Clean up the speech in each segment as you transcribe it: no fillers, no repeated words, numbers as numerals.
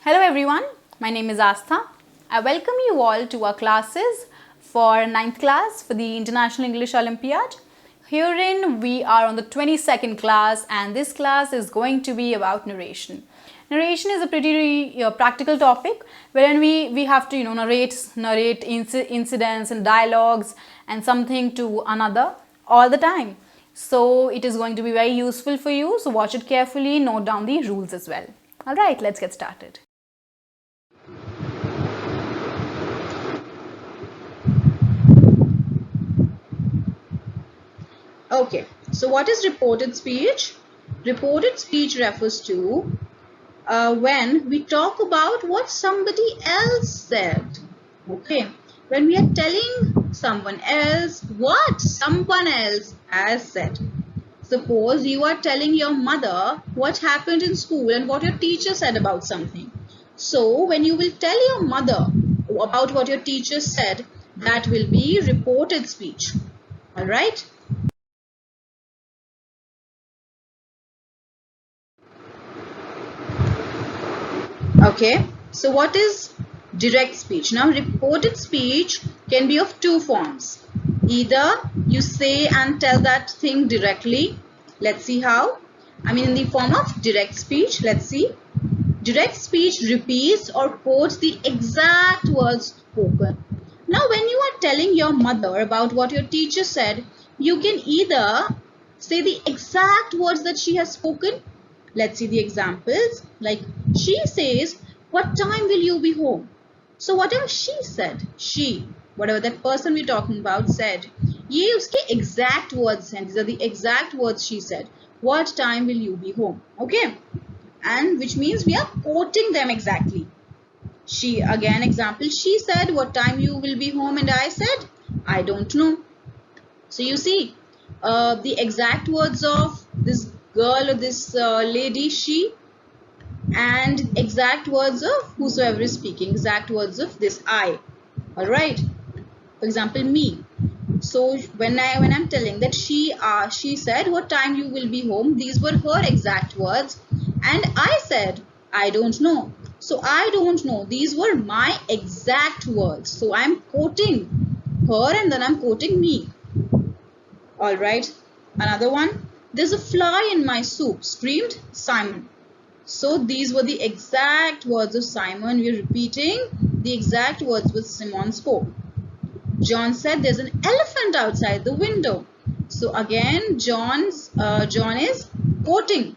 Hello everyone, my name is Aastha. I welcome you all to our classes for 9th class for the International English Olympiad. Herein we are on the 22nd class and this class is going to be about narration. Narration is a pretty practical topic wherein we have to narrate incidents and dialogues and something to another all the time. So it is going to be very useful for you. So watch it carefully, note down the rules as well. Alright, let's get started. Okay, so what is reported speech? Reported speech refers to when we talk about what somebody else said. Okay, when we are telling someone else what someone else has said. Suppose you are telling your mother what happened in school and what your teacher said about something. So when you will tell your mother about what your teacher said, that will be reported speech. Alright? Okay, so what is direct speech? Now, reported speech can be of two forms. Either you say and tell that thing directly. Let's see how. In the form of direct speech. Let's see. Direct speech repeats or quotes the exact words spoken. Now, when you are telling your mother about what your teacher said, you can either say the exact words that she has spoken. Let's see the examples. Like she says, what time will you be home? So whatever she said, whatever that person we're talking about said, ye uske exact words and these are the exact words she said. What time will you be home? Okay. And which means we are quoting them exactly. She, again example, she said, what time you will be home? And I said, I don't know. So you see, the exact words of this girl or this lady, she, and exact words of whosoever is speaking, exact words of this I. Alright. For example, me. So when I'm telling that she said, what time you will be home? These were her exact words. And I said, I don't know. So I don't know. These were my exact words. So I'm quoting her and then I'm quoting me. Alright. Another one. There's a fly in my soup, screamed Simon. So these were the exact words of Simon. We're repeating the exact words which Simon spoke. John said there's an elephant outside the window. So again, John is quoting.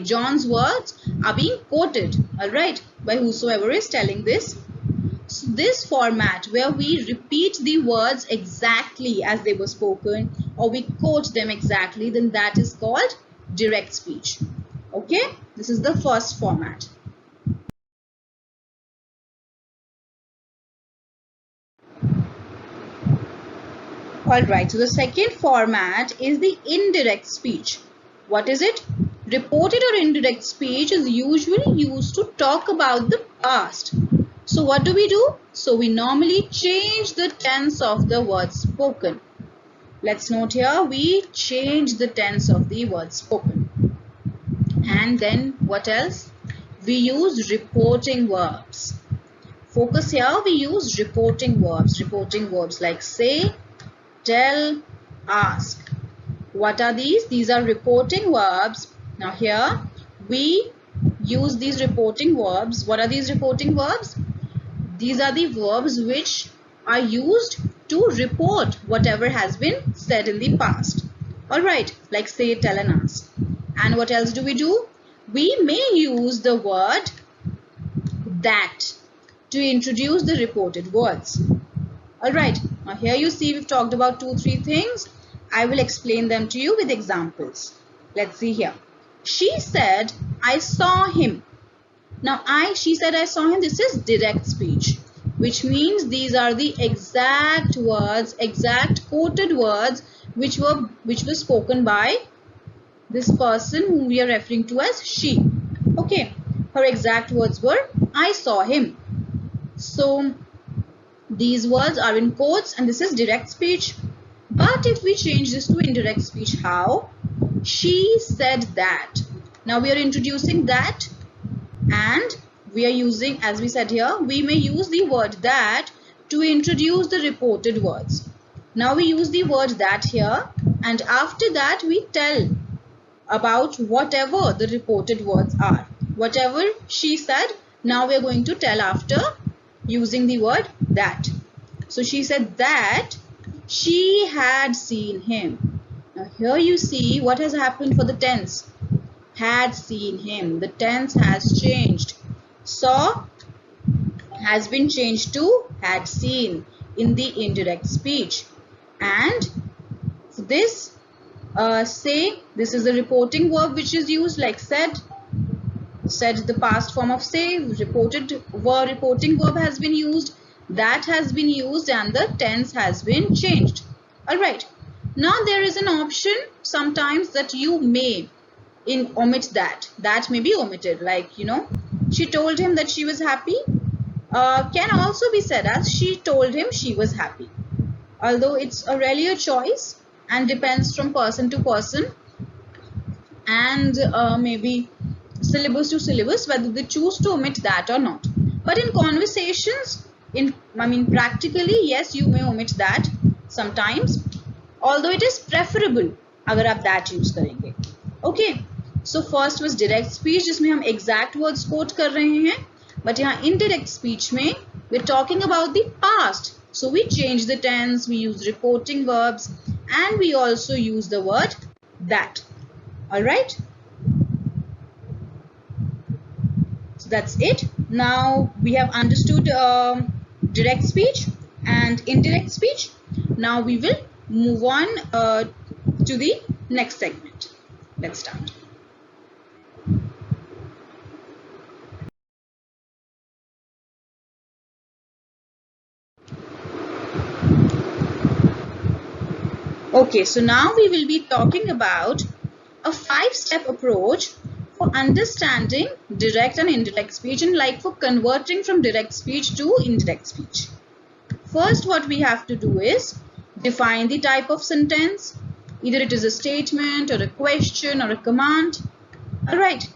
John's words are being quoted, alright, by whosoever is telling this. So this format where we repeat the words exactly as they were spoken or we quote them exactly, then that is called direct speech. Okay, this is the first format. Alright, so the second format is the indirect speech. What is it? Reported or indirect speech is usually used to talk about the past. So what do? So we normally change the tense of the words spoken. Let's note here, we change the tense of the words spoken. And then what else? We use reporting verbs. Focus here, we use reporting verbs. Reporting verbs like say, tell, ask. What are these? These are reporting verbs. Now here we use these reporting verbs. What are these reporting verbs? These are the verbs which are used to report whatever has been said in the past. Alright, like say, tell and ask. And what else do? We may use the word that to introduce the reported words. Alright, now here you see we've talked about 2-3 things. I will explain them to you with examples. Let's see here. She said, I saw him. Now she said, I saw him. This is direct speech, which means these are the exact words, exact quoted words which were spoken by this person whom we are referring to as she. Okay, her exact words were, I saw him. So these words are in quotes and this is direct speech. But if we change this to indirect speech, how? She said that. Now we are introducing that and we are using, as we said here, we may use the word that to introduce the reported words. Now we use the word that here, and after that we tell about whatever the reported words are. Whatever she said, now we are going to tell after using the word that. So she said that she had seen him. Now here you see what has happened for the tense. Had seen him. The tense has changed. Saw has been changed to had seen in the indirect speech. And this say, this is the reporting verb which is used, like said. Said the past form of say. Reporting verb has been used. That has been used, and the tense has been changed. Alright. Now there is an option sometimes that you may omit that. That may be omitted. Like, you know, she told him that she was happy. Can also be said as she told him she was happy. Although it's a really a choice and depends from person to person and maybe syllabus to syllabus whether they choose to omit that or not. But in conversations, practically, yes, you may omit that sometimes, although it is preferable अगर आप that use करेंगे. Okay, so first was direct speech जिसमें हम exact words quote कर रहे हैं, but यहाँ indirect speech में we're talking about the past. So we change the tense, we use reporting verbs, and we also use the word that. Alright? So that's it. Now we have understood direct speech and indirect speech. Now we will move on to the next segment. Let's start. Okay, so now we will be talking about a 5-step approach for understanding direct and indirect speech, and like for converting from direct speech to indirect speech. First, what we have to do is define the type of sentence. Either it is a statement or a question or a command. Alright.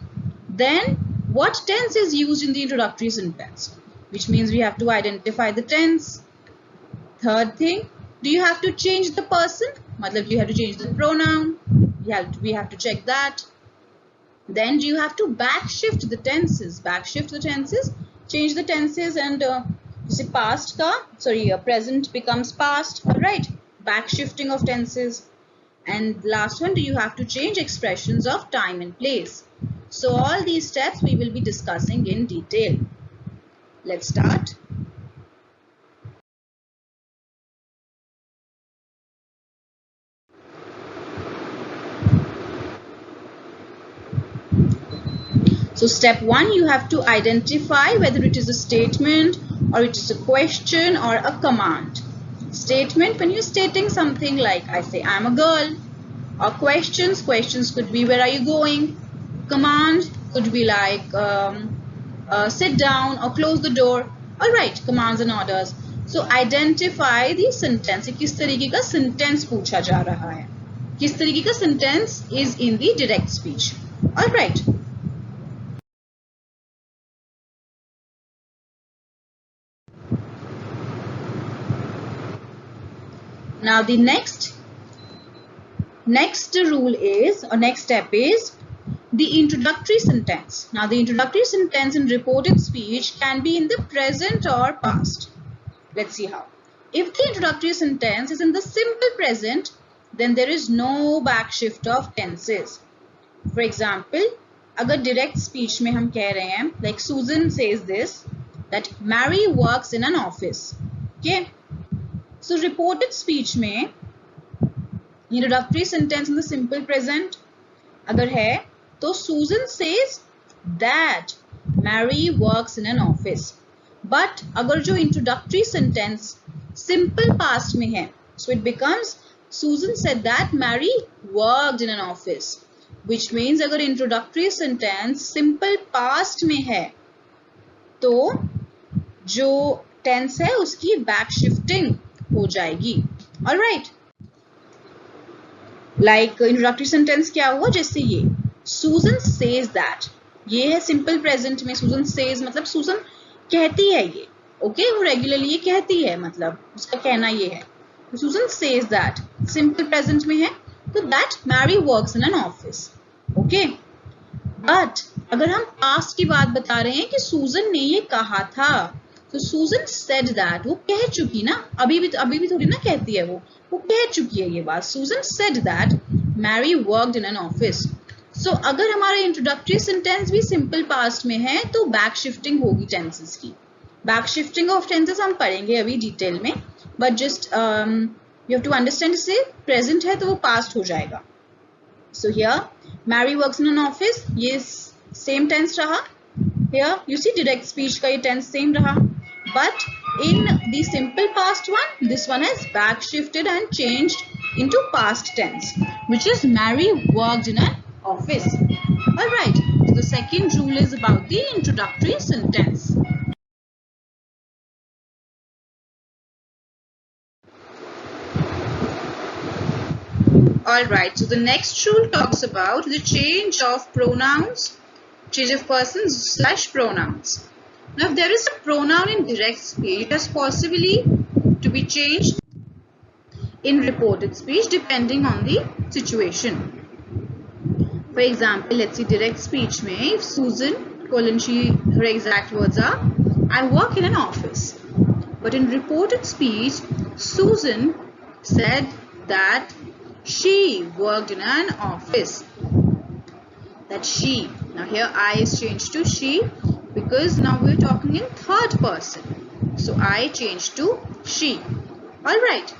Then, what tense is used in the introductory sentence? Which means we have to identify the tense. Third thing, do you have to change the person? Matlab, you have to change the pronoun. We have to check that. Then do you have to backshift the tenses? Backshift the tenses, change the tenses, and present becomes past. Alright, backshifting of tenses. And last one, do you have to change expressions of time and place? So all these steps we will be discussing in detail. Let's start. So step 1, you have to identify whether it is a statement or it is a question or a command. Statement, when you're stating something like, I say, I'm a girl. Or questions could be, where are you going? Command could be like, sit down or close the door. Alright, commands and orders. So identify the sentence. किस तरीके का sentence पूछा जा रहा है. किस तरीके का sentence is in the direct speech. Alright. Now the next rule is, or next step is, the introductory sentence. Now the introductory sentence in reported speech can be in the present or past. Let's see how. If the introductory sentence is in the simple present, then there is no backshift of tenses. For example, अगर direct speech में हम कह रहे हैं, like Susan says this, that Mary works in an office. Okay. So reported speech में introductory sentence in the simple present अगर है तो Susan says that Mary works in an office. But अगर जो introductory sentence simple past में है, so it becomes Susan said that Mary worked in an office. Which means अगर introductory sentence simple past में है तो जो tense है उसकी backshifting हो जाएगी. Alright. Like introductory sentence क्या हुआ? जैसे ये Susan says that ये है सिंपल प्रेजेंट में सुजन सेज, मतलब सुजन कहती है ये, ओके, वो रेगुलरली ये कहती है, मतलब उसका कहना ये है, Susan says that, simple present में है, तो that Mary works in an office, okay. But अगर हम पास्ट की बात बता रहे हैं कि सूजन ने ये कहा था, तो सूजन सेड दैट, वो कह चुकी ना, अभी भी थोड़ी ना कहती है, वो कह चुकी है ये बात, Susan said that Mary worked in an office. So अगर हमारा इंट्रोडक्टरी सेंटेंस भी सिंपल पास्ट में है तो बैक शिफ्टिंग होगी टेंसेस की। बैक शिफ्टिंग ऑफ टेंसेस हम पढ़ेंगे अभी डिटेल में, but just you have to understand, इससे प्रेजेंट है तो वो पास्ट हो जाएगा। So here, Mary works in an office. ये same tense रहा. Here, you see direct speech का ये tense same रहा. But in the simple past one, this one has back shifted and changed into past tense, which is Mary worked in an office. All right. So the second rule is about the introductory sentence. Alright, so the next rule talks about the change of pronouns, change of persons / pronouns. Now, if there is a pronoun in direct speech, it has possibly to be changed in reported speech depending on the situation. For example, let's see direct speech में, if Susan, her exact words are, I work in an office. But in reported speech, Susan said that she worked in an office. That she. Now here I is changed to she because now we're talking in third person. So I changed to she. Alright.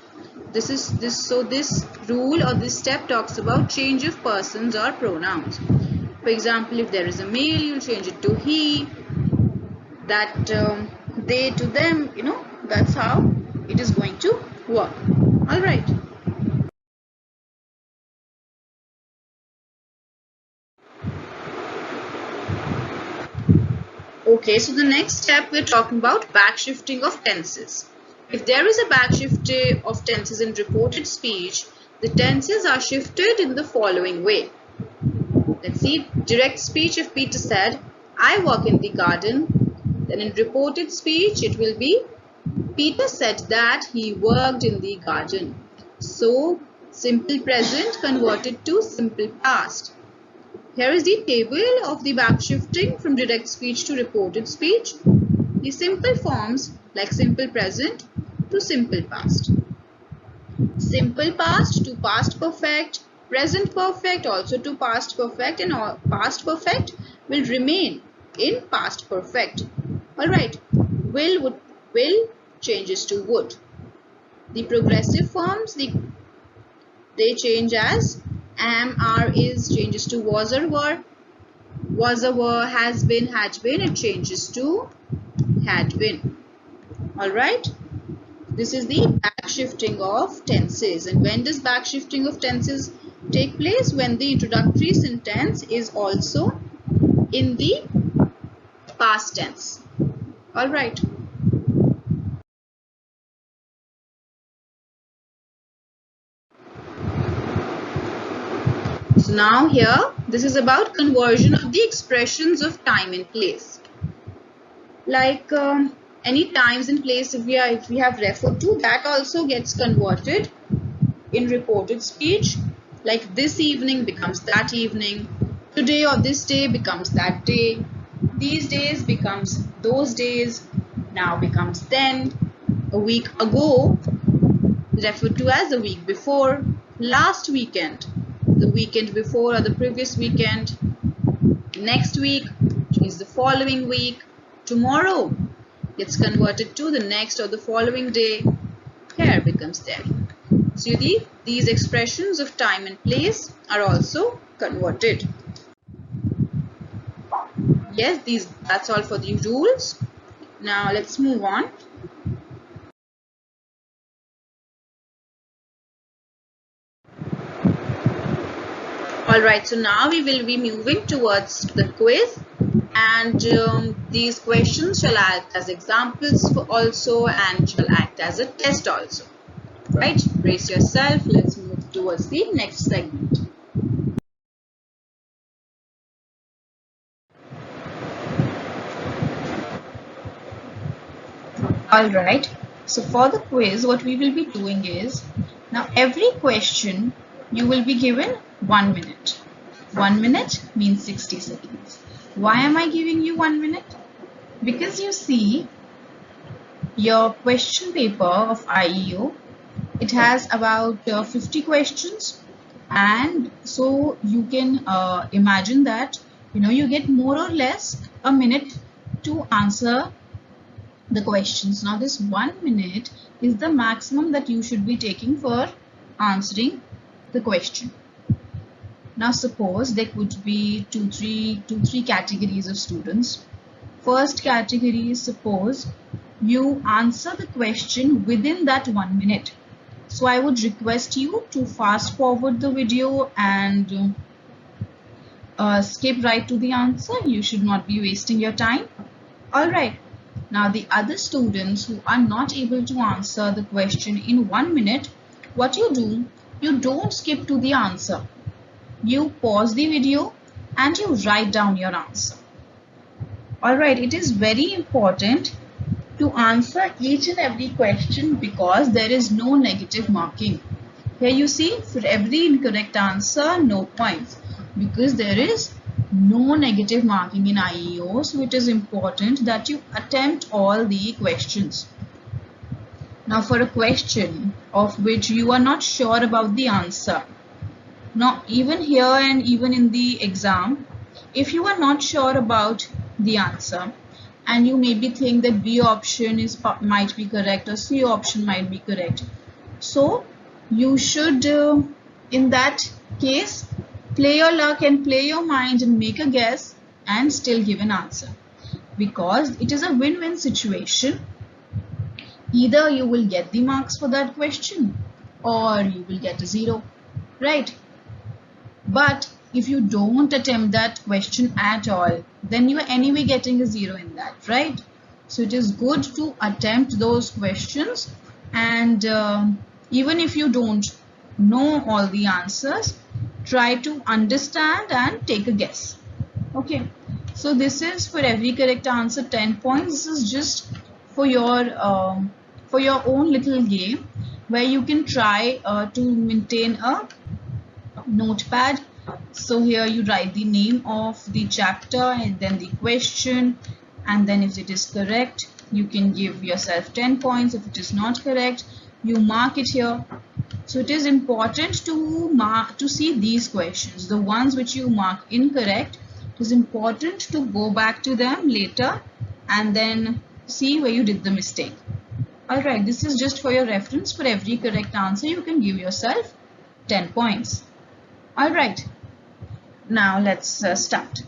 So this rule or this step talks about change of persons or pronouns. For example, if there is a male, you'll change it to he. That they to them, that's how it is going to work. Alright. Okay, so the next step we're talking about back shifting of tenses. If there is a back shift of tenses in reported speech, the tenses are shifted in the following way. Let's see, direct speech, if Peter said, I work in the garden, then in reported speech it will be, Peter said that he worked in the garden. So, simple present converted to simple past. Here is the table of the back shifting from direct speech to reported speech. The simple forms like simple present to simple past. Simple past to past perfect, present perfect also to past perfect, and past perfect will remain in past perfect. Alright, will changes to would. The progressive forms, they change as am, are, is changes to was or were, has been, had been, it changes to had been. Alright, this is the back shifting of tenses. And when does back shifting of tenses take place? When the introductory sentence is also in the past tense. Alright. So now here, this is about conversion of the expressions of time and place. Like any times and place if we have referred to, that also gets converted in reported speech. Like this evening becomes that evening, today or this day becomes that day, these days becomes those days, now becomes then, a week ago referred to as the week before, last weekend, the weekend before or the previous weekend, next week is the following week, tomorrow gets converted to the next or the following day, here becomes there. So these expressions of time and place are also converted. Yes, that's all for the rules. Now let's move on. Alright, so now we will be moving towards the quiz, and these questions shall act as examples also and shall act as a test also. Right, brace yourself, let's move towards the next segment. Alright, so for the quiz, what we will be doing is, now every question you will be given 1 minute. 1 minute means 60 seconds. Why am I giving you 1 minute? Because you see, your question paper of IEO, it has about 50 questions, and so you can imagine that you get more or less a minute to answer the questions. Now this 1 minute is the maximum that you should be taking for answering the question. Now suppose there could be two, three categories of students. First category is, suppose you answer the question within that 1 minute. So I would request you to fast forward the video and skip right to the answer. You should not be wasting your time. Alright. Now the other students who are not able to answer the question in 1 minute, what you do, you don't skip to the answer. You pause the video and you write down your answer. Alright, it is very important to answer each and every question because there is no negative marking. Here you see, for every incorrect answer, no points, because there is no negative marking in IEO, so it is important that you attempt all the questions. Now for a question of which you are not sure about the answer, now even here and even in the exam, if you are not sure about the answer and you maybe think that B option might be correct or C option might be correct, so you should in that case play your luck and play your mind and make a guess and still give an answer, because it is a win-win situation. Either you will get the marks for that question or you will get a 0, right? But if you don't attempt that question at all, then you are anyway getting a 0 in that, right? So it is good to attempt those questions, and even if you don't know all the answers, try to understand and take a guess. Okay, so this is for every correct answer 10 points. This is just for your own little game where you can try to maintain a notepad. So here you write the name of the chapter and then the question, and then if it is correct you can give yourself 10 points. If it is not correct, you mark it here. So it is important to see these questions. The ones which you mark incorrect, it is important to go back to them later and then see where you did the mistake. Alright, this is just for your reference. For every correct answer you can give yourself 10 points. Alright, now let's start.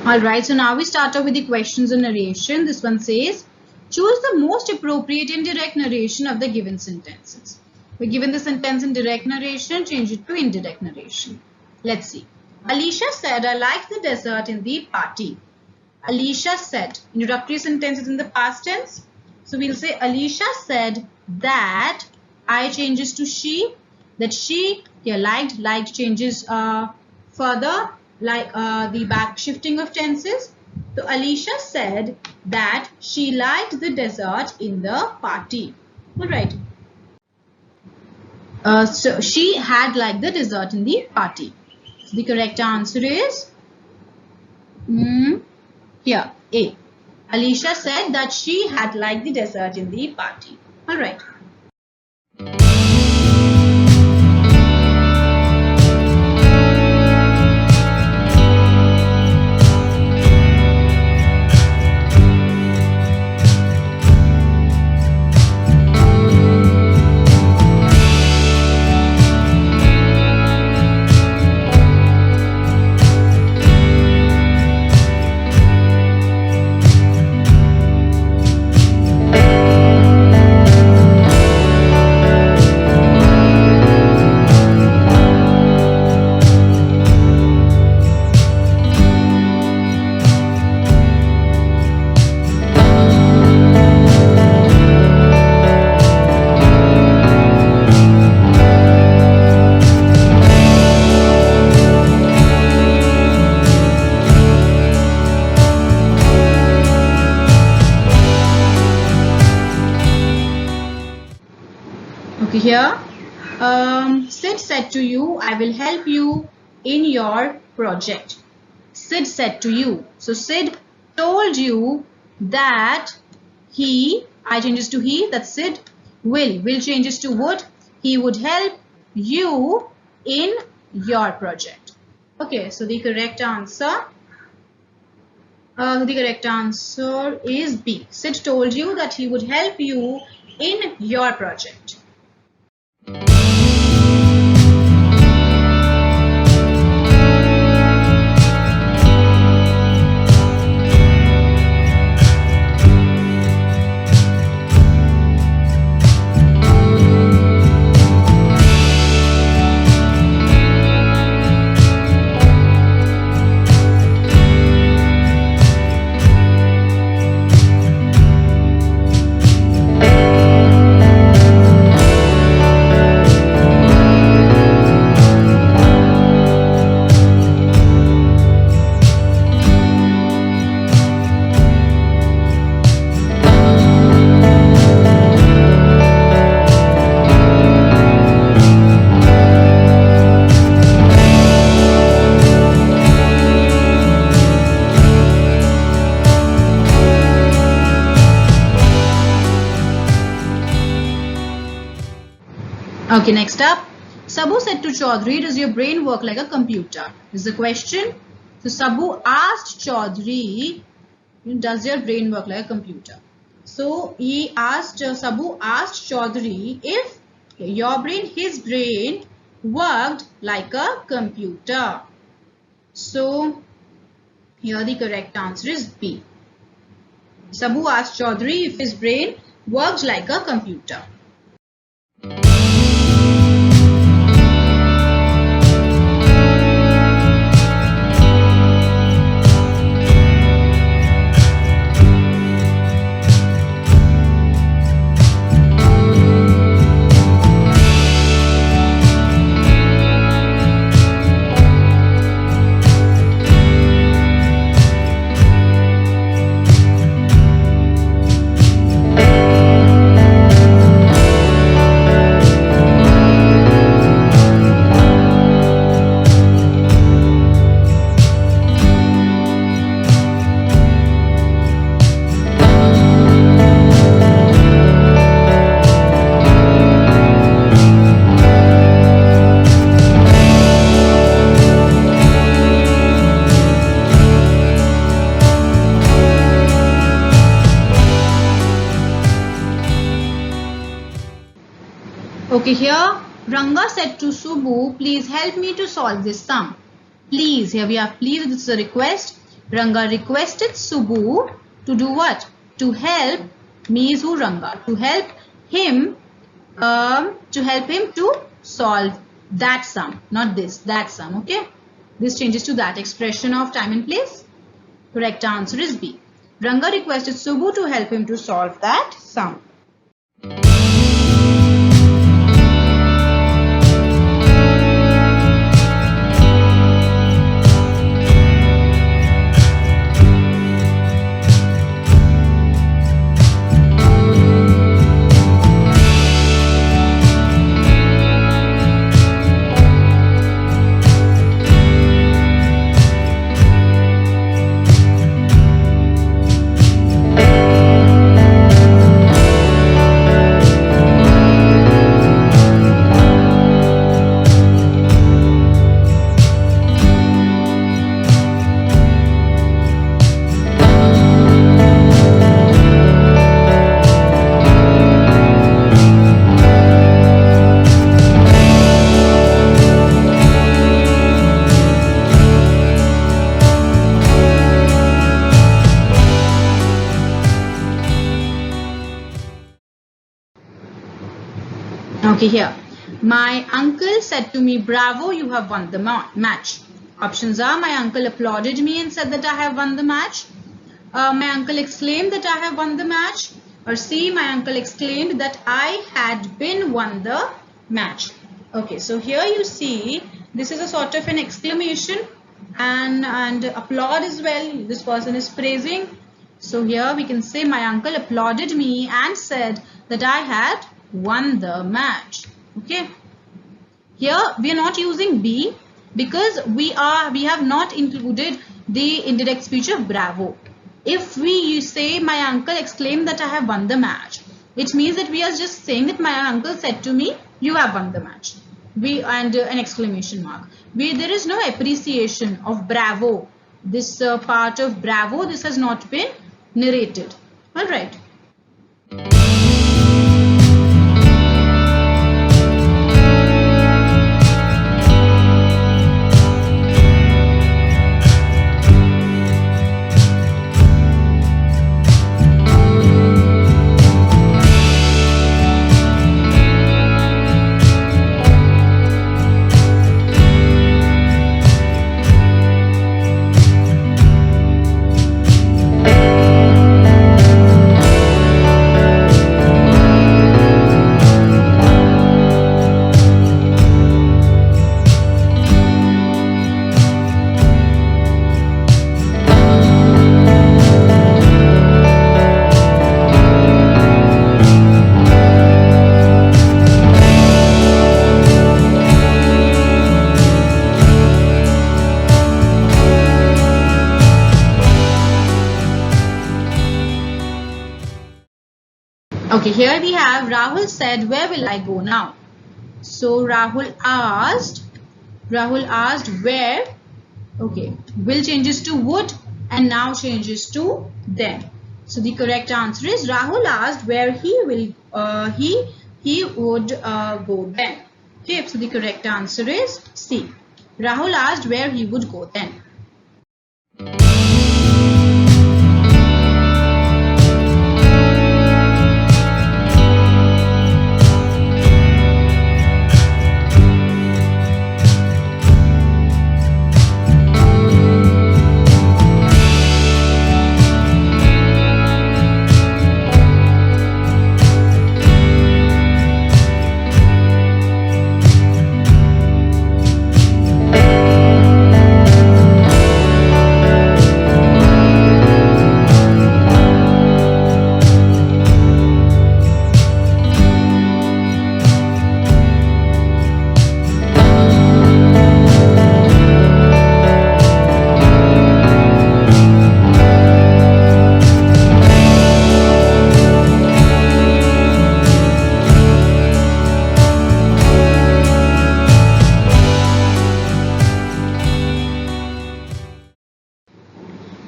Alright, so now we start off with the questions and narration. This one says, choose the most appropriate indirect narration of the given sentences. We're given the sentence in direct narration, change it to indirect narration. Let's see. Alicia said, I like the dessert in the party. Alicia said, introductory sentence is in the past tense. So we'll say Alicia said that, I changes to she, that she, yeah, liked changes further, like the back shifting of tenses. So Alicia said that she liked the dessert in the party. Alright. So she had liked the dessert in the party. So the correct answer is Here, A. Alicia said that she had liked the dessert in the party. Alright. Okay, here, Sid said to you, I will help you in your project. Sid said to you. So Sid told you that he, I changes to he, that Sid will changes to would, he would help you in your project. Okay, so the correct answer is B. Sid told you that he would help you in your project. Okay, next up, Sabu said to Chaudhary, does your brain work like a computer? Is the question. So Sabu asked Chaudhary, does your brain work like a computer? So he asked, Sabu asked Chaudhary if his brain worked like a computer. So here the correct answer is B. Sabu asked Chaudhary if his brain worked like a computer. Okay, here Ranga said to Subbu, please help me to solve this sum. Please, here we have please, this is a request. Ranga requested Subbu to do what? To help, me is who? Ranga. To help him to solve that sum, not this, that sum, okay? This changes to that expression of time and place. Correct answer is B. Ranga requested Subbu to help him to solve that sum. Okay, here. My uncle said to me, "Bravo, you have won the match." Options are: my uncle applauded me and said that I have won the match. My uncle exclaimed that I have won the match. Or C, my uncle exclaimed that I had been won the match. Okay, so here you see this is a sort of an exclamation and applaud as well. This person is praising. So here we can say my uncle applauded me and said that I had won the match. Okay. Here we are not using be because we have not included the indirect speech of bravo. If we say my uncle exclaimed that I have won the match, it means that we are just saying that my uncle said to me, you have won the match. And an exclamation mark. There is no appreciation of bravo. This part of bravo, this has not been narrated. All right. Okay, here we have Rahul said, where will I go now? So Rahul asked where. Okay, will changes to would and now changes to then. So the correct answer is Rahul asked where he would go then. Okay, so the correct answer is C. Rahul asked where he would go then.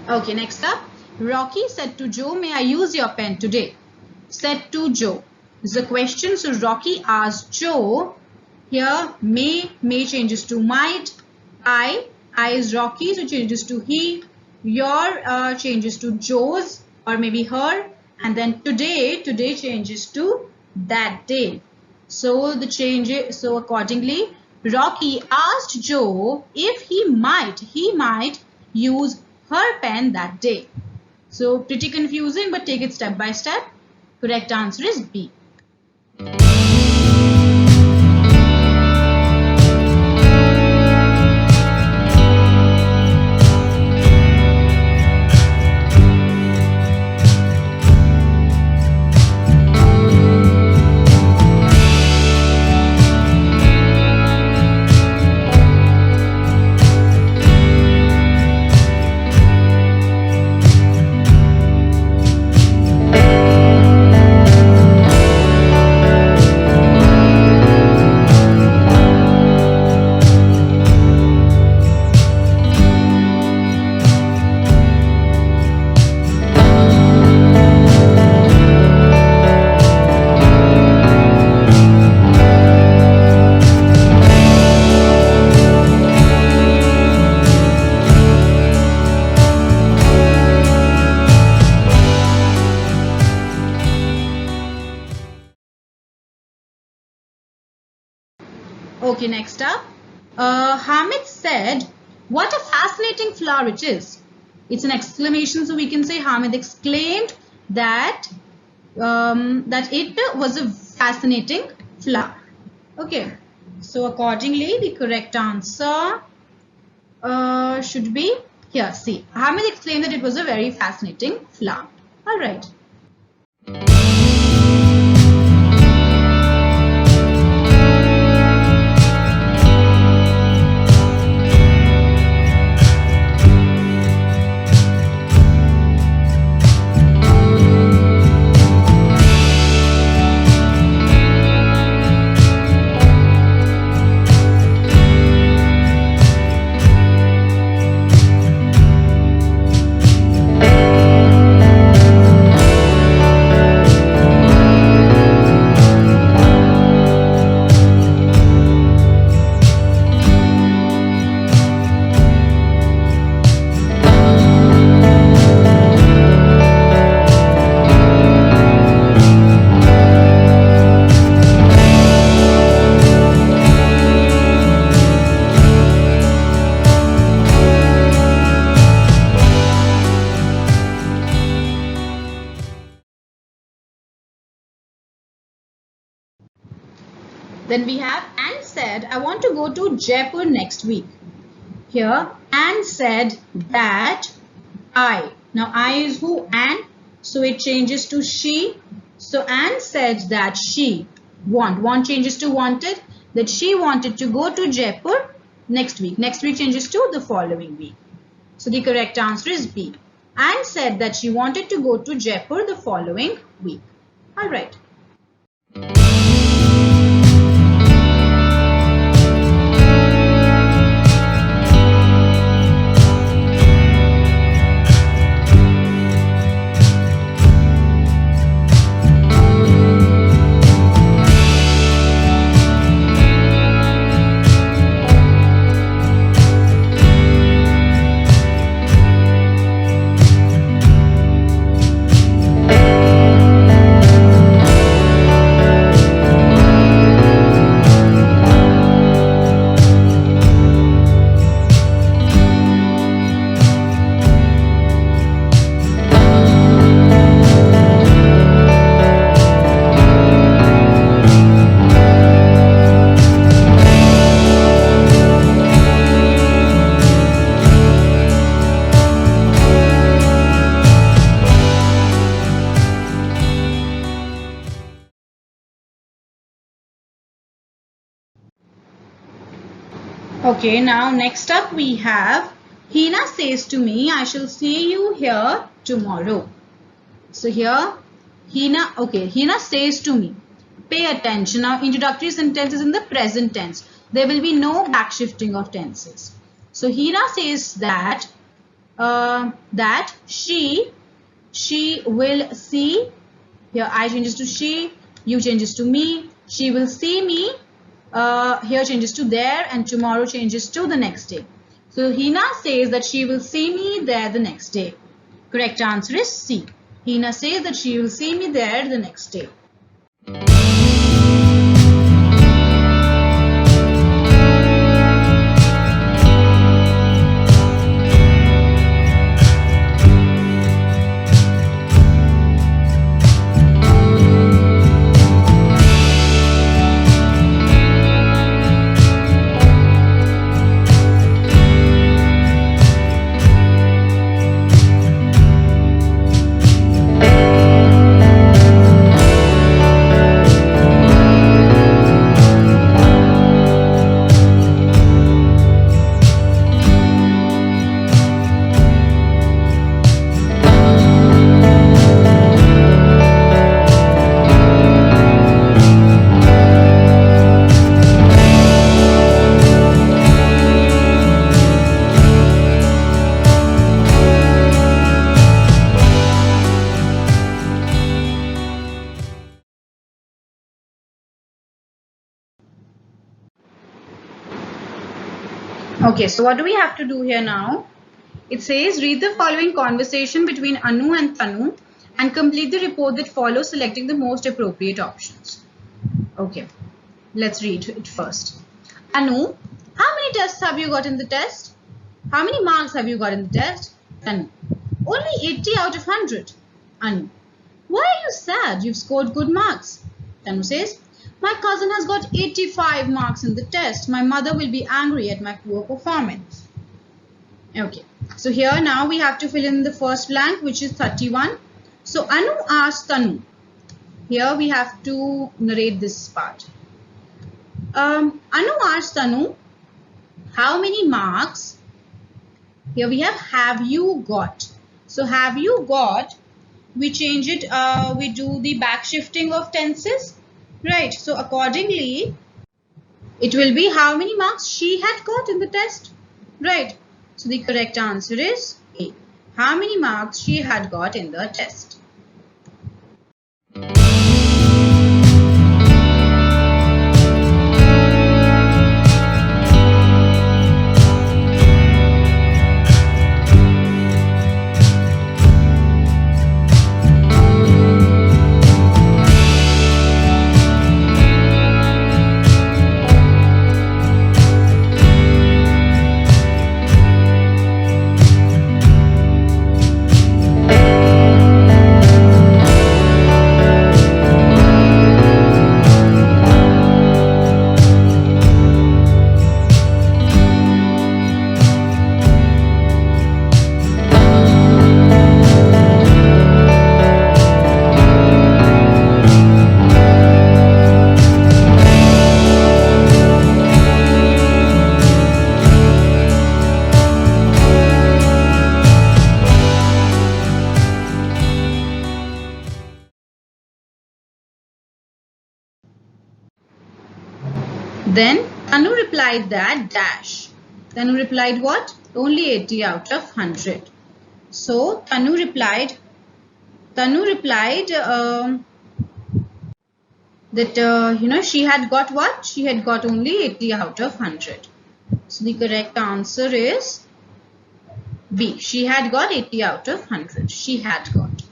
Okay, next up, Rocky said to Joe, may I use your pen today? Said to Joe. This is a question, so Rocky asked Joe. Here, may changes to might. I is Rocky, so changes to he. Your changes to Joe's or maybe her. And then today changes to that day. So accordingly, Rocky asked Joe if he might use her pen that day. So pretty confusing, but take it step by step. Correct answer is B. Okay, next up. Hamid said, "What a fascinating flower it is." It's an exclamation, so we can say Hamid exclaimed that that it was a fascinating flower. Okay, so accordingly, the correct answer should be here. See, Hamid exclaimed that it was a very fascinating flower. All right. Then we have "and said, I want to go to Jaipur next week." Here, "and said that I." Now, I is who? "And." So it changes to she. So, "and said that she want." Want changes to wanted. That she wanted to go to Jaipur next week. Next week changes to the following week. So, the correct answer is B. "And said that she wanted to go to Jaipur the following week." All right. Okay, now next up we have "Hina says to me, I shall see you here tomorrow." So here, Hina says to me. Pay attention. Now, introductory sentence is in the present tense. There will be no backshifting of tenses. So Hina says that she will see. Here I changes to she, you changes to me. She will see me. Here changes to there, and tomorrow changes to the next day. So Hina says that she will see me there the next day. Correct answer is C. Hina says that she will see me there the next day. Okay, so what do we have to do here now? It says read the following conversation between Anu and Tanu and complete the report that follows, selecting the most appropriate options. Okay, let's read it first. Anu, how many tests have you got in the test? How many marks have you got in the test? Anu, only 80 out of 100. Anu, why are you sad? You've scored good marks. Tanu says, my cousin has got 85 marks in the test. My mother will be angry at my poor performance. Okay, so here now we have to fill in the first blank, which is 31. So Anu asked Tanu. Here we have to narrate this part. Anu asked Tanu, how many marks? Here we have you got. So have you got, we change it, we do the back shifting of tenses, right? So accordingly, it will be how many marks she had got in the test, right? So the correct answer is A. How many marks she had got in the test. Then Tanu replied that dash. Tanu replied what? Only 80 out of 100. So Tanu replied that she had got what? She had got only 80 out of 100. So the correct answer is B. She had got 80 out of 100. She had got.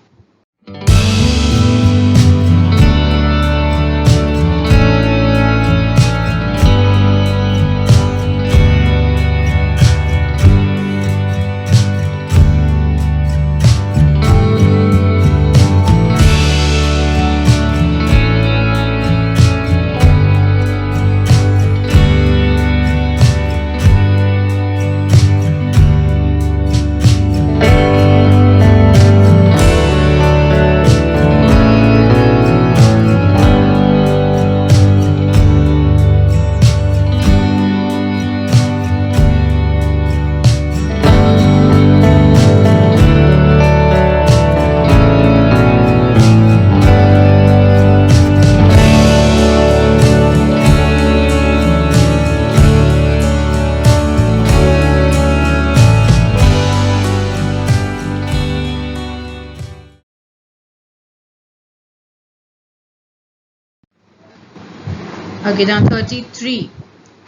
Okay, now 33.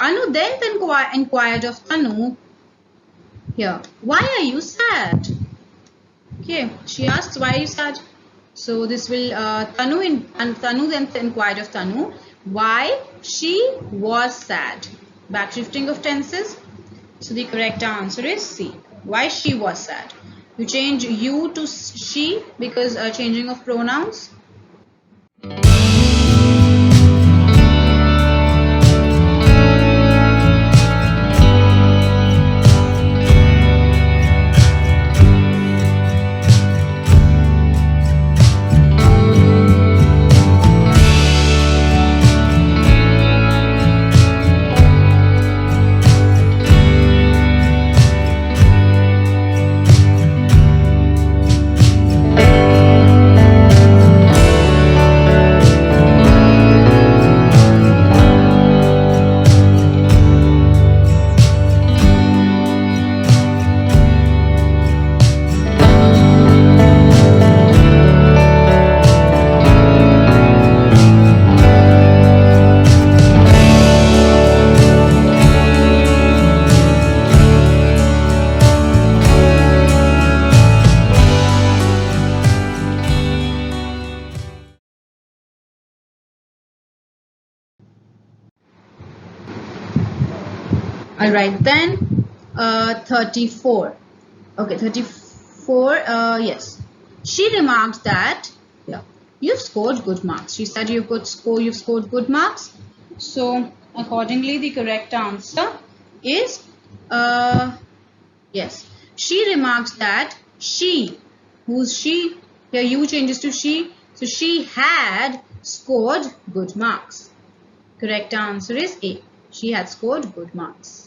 Anu then inquired of Tanu, here, why are you sad? Okay, she asks, why are you sad? So this will, Tanu then inquired of Tanu, why she was sad. Back shifting of tenses. So the correct answer is C. Why she was sad. You change you to she because changing of pronouns. Alright, then 34. Okay, 34, yes. She remarked that, yeah, you've scored good marks. She said you've scored good marks. So, accordingly, the correct answer is, yes. She remarks that she, who's she? Here you changes to she. So, she had scored good marks. Correct answer is A. She had scored good marks.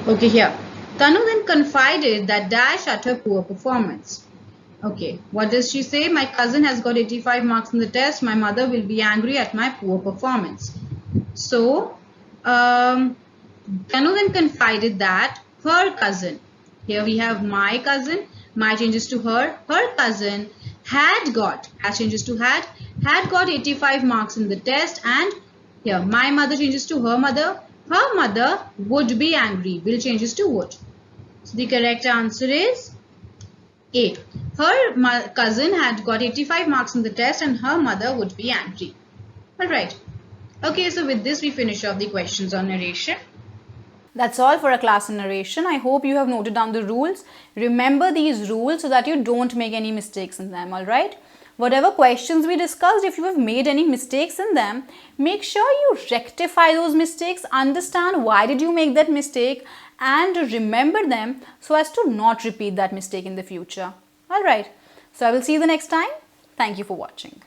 Okay, here. Tanu then confided that Dash at her poor performance. Okay, what does she say? My cousin has got 85 marks in the test. My mother will be angry at my poor performance. So, Tanu then confided that her cousin, here we have my cousin, my changes to her cousin had got, as changes to had got 85 marks in the test, and here my mother changes to her mother would be angry, will changes to would. So the correct answer is A. Her cousin had got 85 marks in the test and her mother would be angry. Alright. Okay, so with this we finish off the questions on narration. That's all for a class in narration. I hope you have noted down the rules. Remember these rules so that you don't make any mistakes in them, alright? Whatever questions we discussed, if you have made any mistakes in them, make sure you rectify those mistakes, understand why did you make that mistake, and remember them so as to not repeat that mistake in the future. Alright, so I will see you the next time. Thank you for watching.